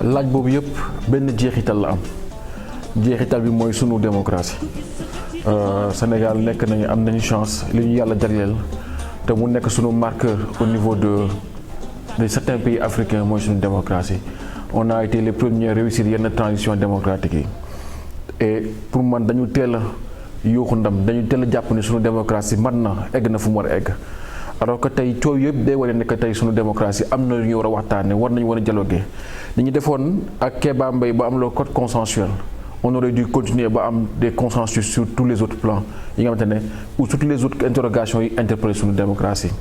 laaj boobu yëpp benn jeexital la am jeexital bi mooy sunu démocratie Sénégal nekk nañu am nañu chance li ñu yàlla jagleel te mu nekk sunu marqueur au niveau de certains pays africains mooy sunu démocratie on a été les premiers à réussir yenn transition démocratique yi et pour man dañu teel a yuuxu ndam dañu teel a jàpp ne sunu démocratie man na egg na fu mu war a egg alors que tey coow yëpp day wane ne que tey sunu démocratie am na lu ñu war a waxtaane war nañu war a dialoguer li ñu defoon ak Kéba Mbaye ba am le code consensuel on aurait dû continuer ba am des consensus sur tous les autres plans yi nga xamante ne ou sur toutes les autres interrogations yi interpeller sunu démocratie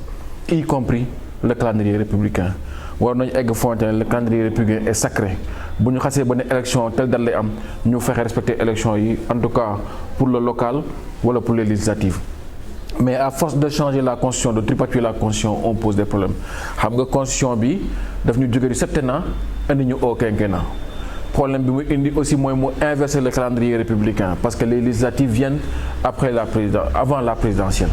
y compris le calendrier républicain war nañu egg fonte ne le calendrier républicain est sacré bu ñu xasee ba ne élection tel date lay am ñu fexe respecter élection yi en tout cas pour le local wala pour les législatives mais à force de changer la constitution de tripatouiller la constitution on pose des problèmes xam nga constitution bi daf ñu jóge du septennat indi ñu au quinquennat problème bi mu indi aussi mooy mu inverser le calendrier républicain parce que les législatives viennent avant la présidentielle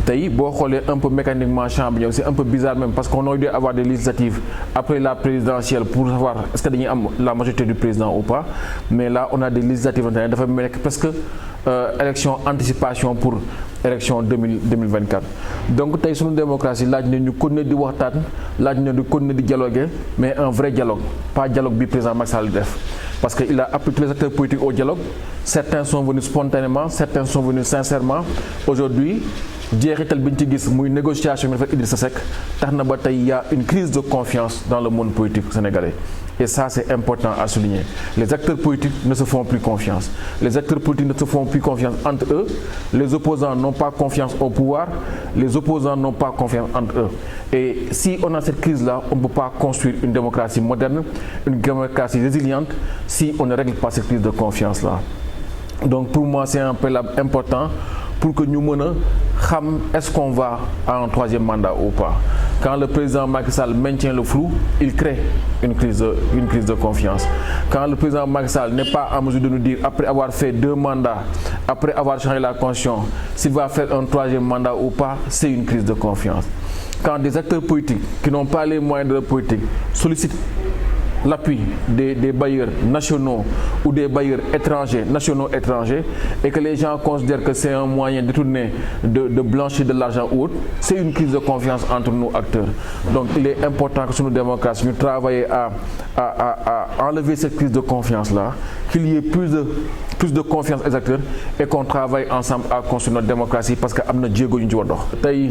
tey boo xoolee un peu mécaniquement champ bi ñëw c'est un peu bizarre même parce qu'on aurait dû avoir des législatives après la présidentielle pour savoir est-ce que dañuy am la majorité du président ou pas mais là on a des législatives dafa nekk presque élection anticipation pour élection 2024 donc tey sunu démocratie laaj na ñu continuer di waxtaan laaj na ñu continuer di dialoguer mais un vrai dialogue pas dialogue bi président Macky Sall def parce que il a appelé tous les acteurs politiques au dialogue certains sont venus spontanément certains sont venus sincèrement aujourd'hui jeexital bi ñu ci gis muy négociation bi dafa Idrissa Seck tax na ba tey y a une crise de confiance dans le monde politique sénégalais et ça c'est important à souligner les acteurs politiques ne se font plus confiance les acteurs politiques ne se font plus confiance entre eux les opposants n'ont pas confiance au pouvoir les opposants n'ont pas confiance entre eux et si on a cette crise là on ne peut pas construire une démocratie moderne une démocratie résiliente si on ne règle pas cette crise de confiance là donc pour moi c'est un préalable important pour que ñu mën a xam est-ce qu'on va à un troisième mandat ou pas quand le président Macky Sall maintient le flou il crée une crise de confiance quand le président Macky Sall n'est pas en mesure de nous dire après avoir fait 2 mandats après avoir changé la constitution s'il va faire un troisième mandat ou pas c'est une crise de confiance quand des acteurs politiques qui n'ont pas les moyens de leur politique sollicitent l'appui des bailleurs nationaux ou des bailleurs étrangers, nationaux étrangers, et que les gens considèrent que c'est un moyen détourné de blanchir de l'argent ou autre, c'est une crise de confiance entre nous acteurs. Donc il est important que sur nos démocraties, nous travaillions à enlever cette crise de confiance-là, qu'il y ait plus de confiance aux acteurs et qu'on travaille ensemble à construire notre démocratie parce que am na jéego yu ñu ci war dox. Tey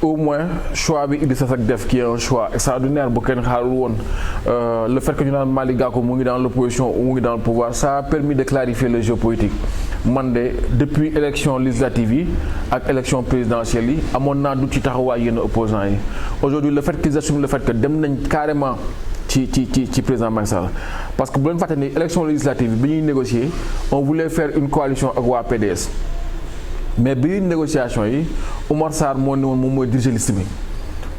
au moins choix bi Idrissa Seck def qui est un choix extraordinaire bu kenn xaarul woon le fait que ñu naan Malick Gakou mu ngi dans l'opposition ou mu ngi dans le pouvoir ça a permis de clarifier le jeu politique man de depuis élection législative yi ak élection présidentielle yi amoon naa du ci taxawaay yenn opposants yi aujourd'hui le fait qu'ils assument le fait que dem nañ carrément ci président Macky Sall parce que bu leen fàtte ni élection législative bi ñuy négocier on voulait faire une coalition ak waa PDS mais bi négociation yi Oumar Sarr moo ne woon moom mooy diriger liste bi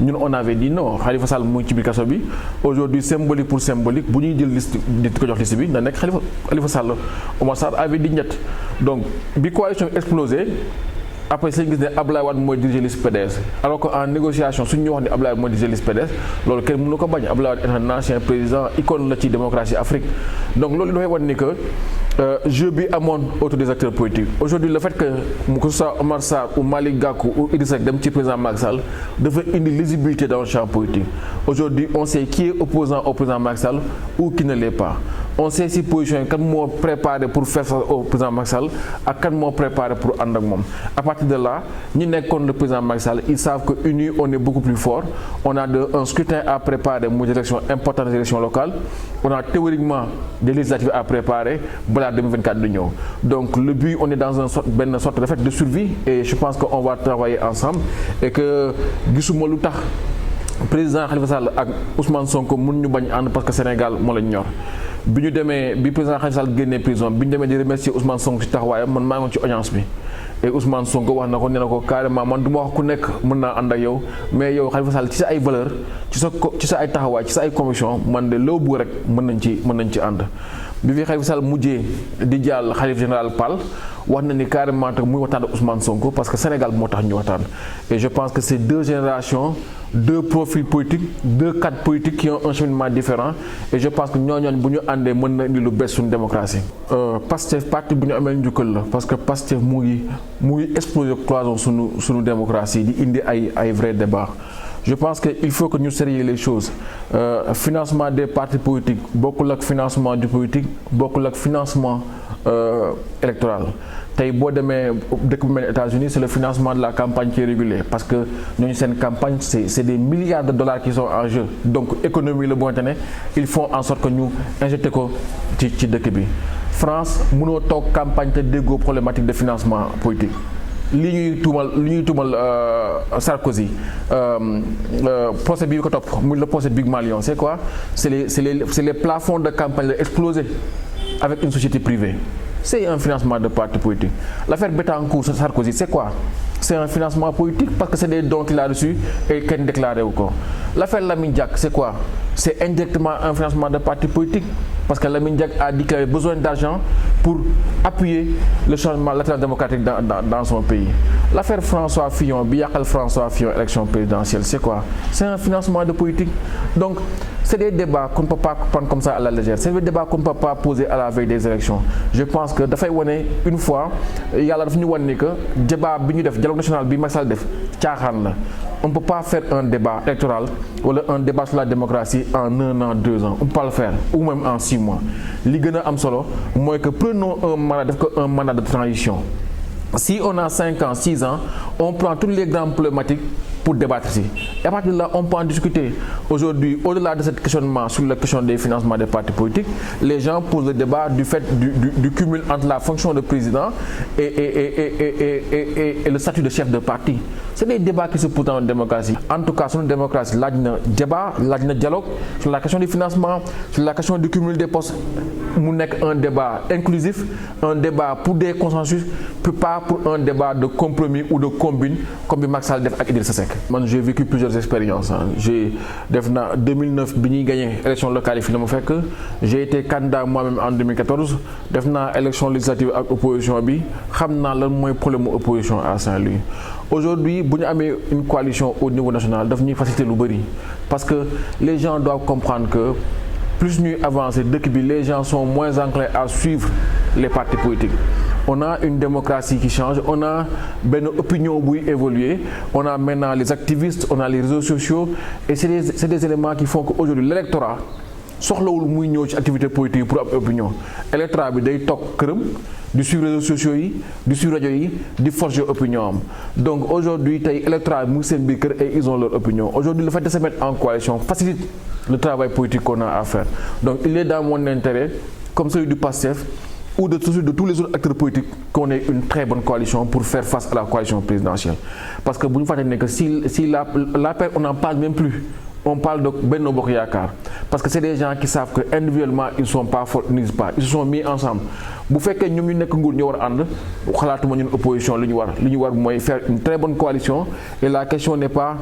ñun on avait dit non Khalifa Sall mu ngi ci biir kaso bi aujourd'hui symbolique pour symbolique bu ñuy jël liste di ko jox liste bi na nekk Khalifa Sall Oumar Sarr avait dit ñett donc bi coalition explosé après seen gis ne Abdoulaye Wade mooy diriger liste PDS alors que en négociation suñu ñu wax ni Abdoulaye Wade mooy diriger liste PDS loolu kenn mënu ko bañ Abdoulaye Wade est un ancien président icône la ci démocratie Afrique donc loolu dafay wan ni que jeu bi amoon autour des acteurs politiques aujourd'hui le fait que ce soit Omar Sarr ou Malick Gakou ou Idrissa Seck dem ci président Macky Sall dafa indi lisibilité dans le champ politique aujourd'hui on sait qui est opposant au président Macky Sall ou qui ne l'est pas on sait si position yi kan moo préparé pour faire ça au président Macky Sall ak kan moo préparé pour ànd ak moom à partir de là ñi nekkoon le président Macky Sall ils savent que unis on est beaucoup plus fort on a un scrutin à préparer muy élection importante des élections locales on a théoriquement des législatives à préparer balaa 2024 di ñëw donc le but on est dans benn sorte de fait de survie et je pense que on va travailler ensemble et que gisuma lu tax président Khalifa Sall ak Ousmane Sonko mun ñu bañ ànd parce que Sénégal moo lañ ñor bi ñu demee bi président Khalifa Sall génnee prison bi ñu demee di remercier Ousmane Sonko ci taxawaayam man maa ngi ci audience bi et Ousmane Sonko wax na ko nee na ko carrément man du ma wax ku nekk mën naa ànd ak yow mais yow Khalifa Sall ci sa ay valeur ci sa ay taxawaay ci sa ay conviction man de loo bëgg rek mën nañ ci ànd bi fi Khalifa Sall mujjee di jàll xalif général Pall wax na ni carrément muy waxtaan ak Ousmane Sonko parce que Sénégal moo tax ñu waxtaan. Et je pense que c'est deux générations, deux profils politiques, deux cadres politiques qui ont un cheminement différent et je pense que ñooñu bu ñu àndee mën na indi lu bees suñu démocratie. Pastef parti bu ñu amee njukkal la parce que Pastef mu ngi exploser cloison suñu démocratie di indi ay vrais débats. Je pense qu'il faut que nous sérieux les choses. Financement des partis politiques, beaucoup de financement du politique, beaucoup de financement électoral. Tay bo démé dëkk bu mel États-Unis, c'est le financement de la campagne qui est régulé parce que ñooñu seen campagne c'est des milliards de dollars qui sont en jeu. Donc économie le bon tane, ils font en sorte que ñu injecté ko ci dëkk bi. France mëno tok campagne te déggoo problématique de financement politique. li ñuy tuumal Sarkozy procès bi ko topp muy le procès Big Malion c'est quoi c'est les plafonds de campagne explosés avec une société privée. C'est un financement de parti politique. L'affaire Bettencourt Sarkozy c'est quoi? C'est un financement politique parce que c'est des dons qu'il a reçus et qu'il déclaré encore. L'affaire Lamine Diack c'est quoi? C'est indirectement un financement de parti politique parce que Lamine Diack a dit qu'il avait besoin d'argent pour appuyer le changement démocratique dans son pays. L'affaire François Fillon, François Fillon, élection présidentielle, c'est quoi? C'est un financement de politique. Donc, c'est des débats qu'on ne peut pas prendre comme ça à la légère. C'est des débats qu'on ne peut pas poser à la veille des élections. Je pense que une fois, il y a que débat dialogue national bi Macky Sall def tiaxan la. On ne peut pas faire un débat électoral ou un débat sur la démocratie en 1 an, 2 ans. On ne peut pas le faire, ou même en 6 mois. Ce qui est am solo, c'est que prenons un mandat de transition. Si on a 5 ans, 6 ans, on prend toutes les grandes problématiques pour débattre ici. Et à partir de là, on peut en discuter. Aujourd'hui, au-delà de ce questionnement sur la question des financements des partis politiques, les gens posent le débat du fait du cumul entre la fonction de président et le statut de chef de parti. C'est des débats qui se posent dans la démocratie. En tout cas, sur une démocratie, là, il y a un débat, là, il y a un dialogue sur la question du financement, sur la question du cumul des postes. Un débat inclusif, un débat pour des consensus, pas pour un débat de compromis ou de combine comme Macky Sall def ak Idrissa Seck. Moi, j'ai vécu plusieurs expériences. J'ai en 2009 bi ñuy gagné élection locale yi fi ma fekk. J'ai été candidat moi-même en 2014. Def na élection législative ak opposition bi. Xam na lan moy problème opposition à Saint-Louis. Aujourd'hui, bu ñu amee une coalition au niveau national daf ñuy faciliter lu bari parce que les gens doivent comprendre que plus nous avançons, les gens sont moins enclins à suivre les partis politiques. On a une démocratie qui change, on a une opinion qui évolue, on a maintenant les activistes, on a les réseaux sociaux et c'est des éléments qui font qu'aujourd'hui l'électorat soxlawul muy ñëw ci activité politique pour avoir opinion. L'électorat bi day tok kërëm di suivre réseaux sociaux yi, di suivre radio yi, di forger opinion. Donc aujourd'hui tay l'électorat mu seen biir kër et ils ont leur opinion. Aujourd'hui le fait de se mettre en coalition facilite le travail politique qu'on a à faire. Donc il est dans mon intérêt comme celui du PASTEF ou de tous les autres acteurs politiques qu'on ait une très bonne coalition pour faire face à la coalition présidentielle. Parce que vous savez que si la paix, on n'en parle même plus. On parle de Benno Bokk Yaakaar parce que c'est des gens qui savent que individuellement ils sont pas forts, ils se sont mis ensemble. Bu fekkee ñoom ñu nekk nguur ñu war ànd xalaatuma ñun opposition li ñu war mooy faire une très bonne coalition et la question n'est pas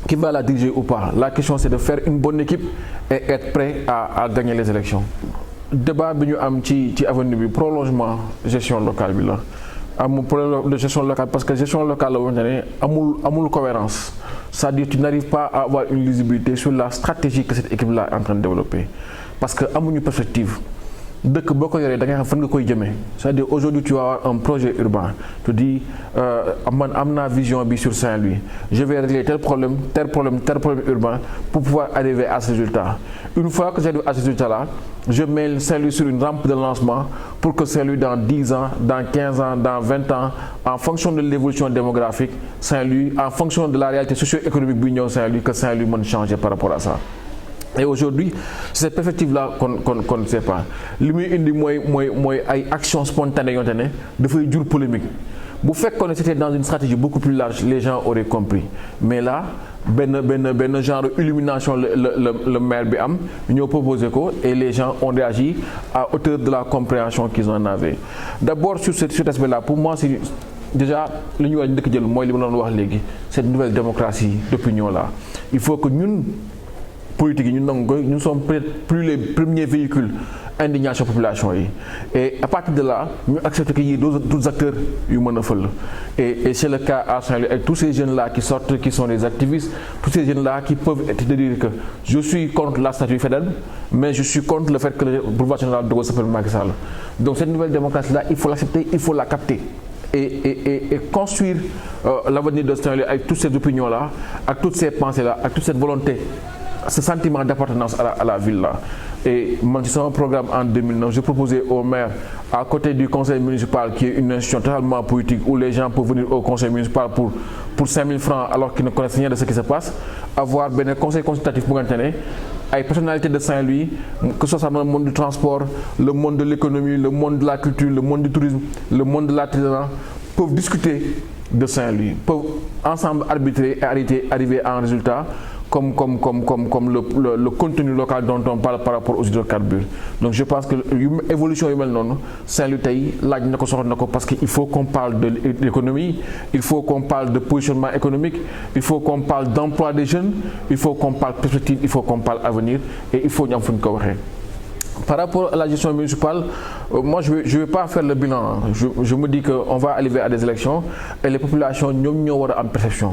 qui va la diriger ou pas. La question c'est de faire une bonne équipe et être prêt à gagner les élections. Débat bi ñu am ci avenue bi prolongement gestion locale bi la amul problème de gestion locale parce que gestion locale la wonte ne amul cohérence. C'est-à-dire tu n'arrives pas à avoir une lisibilité sur la stratégie que cette équipe-là est en train de développer. Parce que amuñu perspective. Dëkk boo ko yoree da ngay xam fan nga koy jëmee. C'est-à-dire aujourd'hui tu vas avoir un projet urbain. Tu dis man am naa vision bi sur Saint-Louis. Je vais régler tel problème urbain pour pouvoir arriver à ce résultat. Une fois que j'arrive à ce résultat-là, je mets Saint-Louis sur une rampe de lancement pour que Saint-Louis dans 10 ans, dans 15 ans, dans 20 ans, en fonction de l'évolution démographique, Saint-Louis, en fonction de la réalité socio-économique de l'Union Saint-Louis, que Saint-Louis peut changer par rapport à ça. Et aujourd'hui, c'est cette perspective-là qu'on ne sait pas. Ce qui est une action spontanée de faire du polémique. Vous faites qu'on était dans une stratégie beaucoup plus large, les gens auraient compris. Mais là, ben genre illumination le maire bi am ñoo proposé ko et les gens ont réagi à hauteur de la compréhension qu'ils en avaient. D'abord sur cet aspect-là, pour moi c'est déjà li ñu wax ndëkk jël mooy li ma doon wax léegi cette nouvelle démocratie d'opinion là. Il faut que ñun politique nous sommes peut-être plus les premiers véhicules indignation population et à partir de là nous acceptons qu'il y ait d'autres acteurs humains et c'est le cas à Saint-Louis avec tous ces jeunes là qui sortent, qui sont des activistes, tous ces jeunes là qui peuvent te dire que je suis contre la statue fédérale, mais je suis contre le fait que le boulevard général de Gaulle s'appelle Macky Sall. Donc cette nouvelle démocratie là, il faut l'accepter, il faut la capter et construire l'avenir de Saint-Louis avec toutes ces opinions là, avec toutes ces pensées là, avec toute cette volonté, ce sentiment d'appartenance à la ville là. Et moi, c'est un programme en 2009, j'ai proposé au maire, à côté du conseil municipal, qui est une institution totalement politique, où les gens peuvent venir au conseil municipal pour 5 000 francs alors qu'ils ne connaissent rien de ce qui se passe, avoir un conseil consultatif pour maintenir, avec personnalité de Saint-Louis, que ce soit dans le monde du transport, le monde de l'économie, le monde de la culture, le monde du tourisme, le monde de l'artisanat, peuvent discuter de Saint-Louis, peuvent ensemble arbitrer et arriver à un résultat comme le contenu local dont on parle par rapport aux hydrocarbures. Donc je pense que l'évolution humaine, Saint-Louis, parce qu'il faut qu'on parle de l'économie, il faut qu'on parle de positionnement économique, il faut qu'on parle d'emploi des jeunes, il faut qu'on parle perspective, il faut qu'on parle avenir et il faut qu'on fasse. Par rapport à la gestion municipale, moi je ne vais pas faire le bilan. Je me dis qu'on va arriver à des élections et les populations n'ont pas en perception.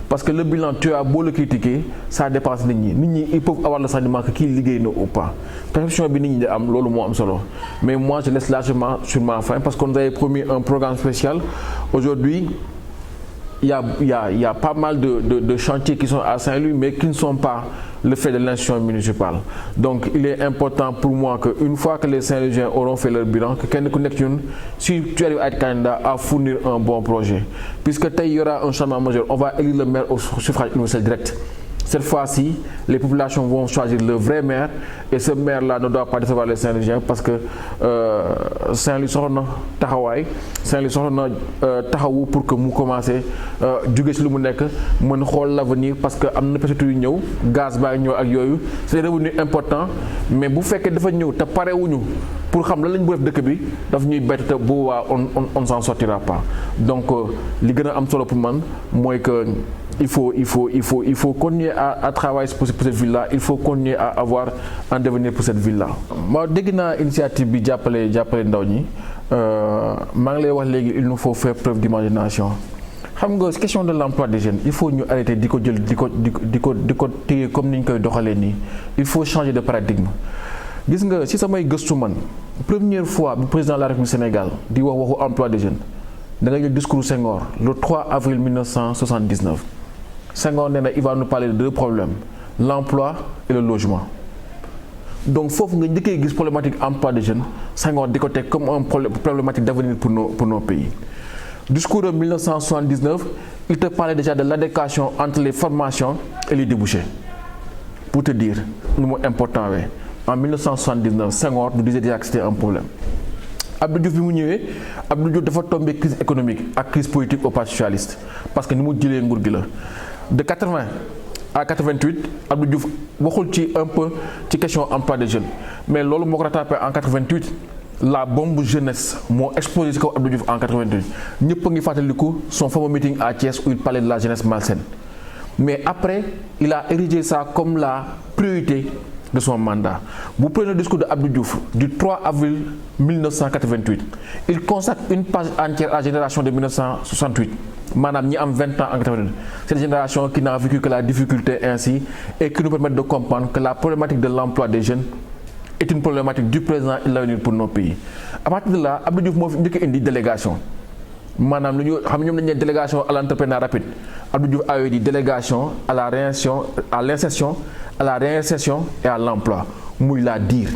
Parce que le bilan, tu as beau le critiquer, ça dépasse les gens. Ils peuvent avoir le sentiment que qui ligue ou pas. Perception mais moi je laisse largement sur ma fin parce qu'on nous avait promis un programme spécial. Aujourd'hui, il y a pas mal de chantiers qui sont à Saint-Louis mais qui ne sont pas le fait de l'institution municipale. Donc il est important pour moi qu'une fois que les Saint-Louisiens auront fait leur bilan, que quelqu'un connecte si tu arrives à être candidat à fournir un bon projet. Puisque il y aura un changement majeur, on va élire le maire au suffrage universel direct. Cette fois-ci, les populations vont choisir le vrai maire et ce maire-là ne doit pas décevoir les Saint-Louisiens parce que Saint-Louis soxna taxawaay Saint-Louis soxna taxawu pour que mu commencé jóge ci lu mu nekk mën xool l'avenir parce que am na perspective yu ñëw gaz baa ñëw ak yooyu c'est revenu important mais bu fekkee dafa ñëw te parewuñu pour xam lan lañ bu def dëkk bi daf ñuy bett te bu waa on s'en sortira pas donc li gën a am solo pour man mooy que il faut continuer à travailler pour cette ville-là, il faut continuer à avoir un devenir pour cette ville-là. Moi, dès que j'ai initiative bi jàppale ndaw ñi maa ngi lay wax léegi il nous faut faire preuve d'imagination. Xam nga question de l'emploi des jeunes, il faut ñu arrêter di ko jël di ko téye comme ni ñu koy doxalee nii. Il faut changer de paradigme. Gis nga si samay gëstu man première fois bi président de la République du Sénégal di wax waxu emploi des jeunes da nga jël discours Senghor le 3 avril 1979. Senghor il va nous parler de deux problèmes, l'emploi et le logement. Donc il faut que nous ayons une problématique emploi des jeunes, Senghor décoté comme une problématique d'avenir pour nos pays. Discours de 1979, il te parlait déjà de l'adéquation entre les formations et les débouchés. Pour te dire, le mot important, en 1979, Senghor nous disait déjà que c'était un problème. Abdou Diouf bi mu ñëwé Abdou Diouf dafa tombé crise économique ak crise politique au Parti socialiste parce que ni mu jëlé nguur gi la de 80 à 88 Abdou Diouf waxul ci un peu ci question emploi des jeunes mais lolu moko rattrapé en 88 la bombe jeunesse mo explosé ci kaw Abdou Diouf en 88 ñepp ngi fatalikou son fameux meeting à Thiès où il parlait de la jeunesse malsaine mais après il a érigé ça comme la priorité de son mandat. Vous prenez le discours de Abdou Diouf du 3 avril 1988. Il consacre une page entière à la génération de 1968. Madame, nous avons 20 ans en 88. C'est une génération qui n'a vécu que la difficulté ainsi et qui nous permet de comprendre que la problématique de l'emploi des jeunes est une problématique du présent et de l'avenir pour nos pays. À partir de là, Abdou Diouf a une délégation. Madame, nous avons une délégation à l'entrepreneuriat rapide. Abdou Diouf a eu une délégation à la réinsertion, à la réinsertion et à l'emploi. Mouy la dire.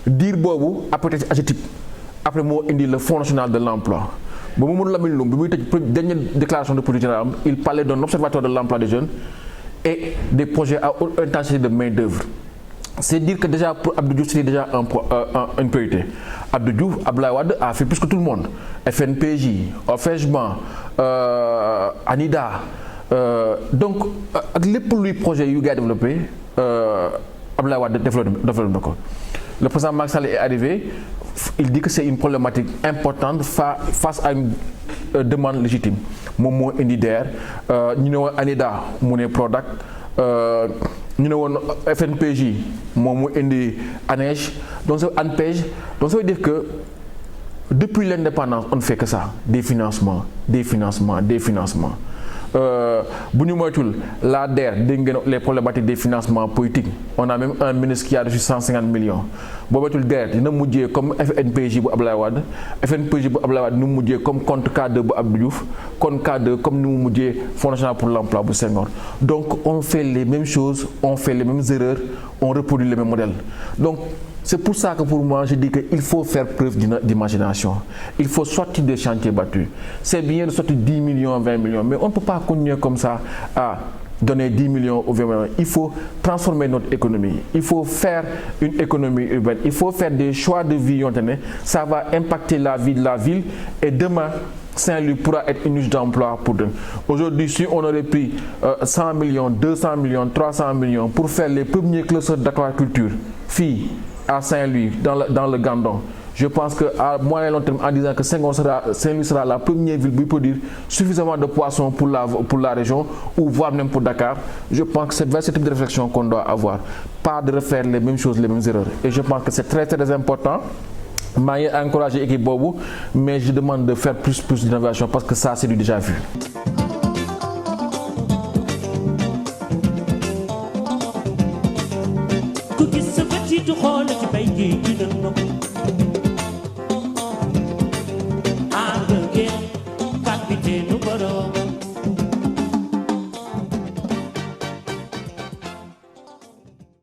Dire bobu après être adjectif. Après moi indi le Fonds national de l'emploi. Bon Mamadou Lamine Loum bi dernière déclaration de politique générale, il parlait d'un observatoire de l'emploi des jeunes et des projets à haute intensité de main d'œuvre. C'est dire que déjà pour Abdou Diouf c'était déjà une priorité. Abdou Diouf, Abdoulaye Wade a fait plus que tout le monde. FNPJ, OFEJBAN, ANIDA. Donc, avec les projets qu'il a développés, Abdoulaye Wade développe. Le président Macky Sall est arrivé, il dit que c'est une problématique importante face à une demande légitime. Momo Indider, nous avons ANIDA, Mouné Product, ñu ne woon FNPJ moom mu indi ANEJ donc ANPEJ donc ça veut dire que depuis l'indépendance on ne fait que ça, des financements. Bu ñu moytul la DER dégg ngeen les problématiques des financements politiques, on a même un ministre qui a reçu 150 millions boo moytul DER dina mujjee comme FNPJ bu Abdoulaye Wade, FNPJ bu Abdoulaye Wade ni mu mujjee comme compte K2 bu Abdou Diouf, compte K2 comme ni mu mujjee Fonds national pour l'emploi bu Senghor. Donc on fait les mêmes choses, on fait les mêmes erreurs, on reproduit les mêmes modèles. Donc c'est pour ça que pour moi je dis qu'il faut faire preuve d'imagination. Il faut sortir des chantiers battus. C'est bien de sortir 10 millions, 20 millions, mais on ne peut pas continuer comme ça à donner 10 millions ou 20 millions. Il faut transformer notre économie. Il faut faire une économie urbaine. Il faut faire des choix de vie. Ça va impacter la vie de la ville et demain, Saint-Louis pourra être une niche d'emploi pour eux. Aujourd'hui, si on aurait pris 100 millions, 200 millions, 300 millions pour faire les premiers clusters d'aquaculture, filles, à Saint-Louis, dans le Gandon, je pense qu'à moyen et long terme, en disant que Saint-Louis sera la première ville pour produire suffisamment de poissons pour la région, ou voire même pour Dakar, je pense que c'est vers ce type de réflexion qu'on doit avoir. Pas de refaire les mêmes choses, les mêmes erreurs. Et je pense que c'est très très important. Je vais encourager l'équipe Bobo, mais je demande de faire plus d'innovation parce que ça, c'est du déjà vu. Ku gis sa bët yi du xool ci bay gi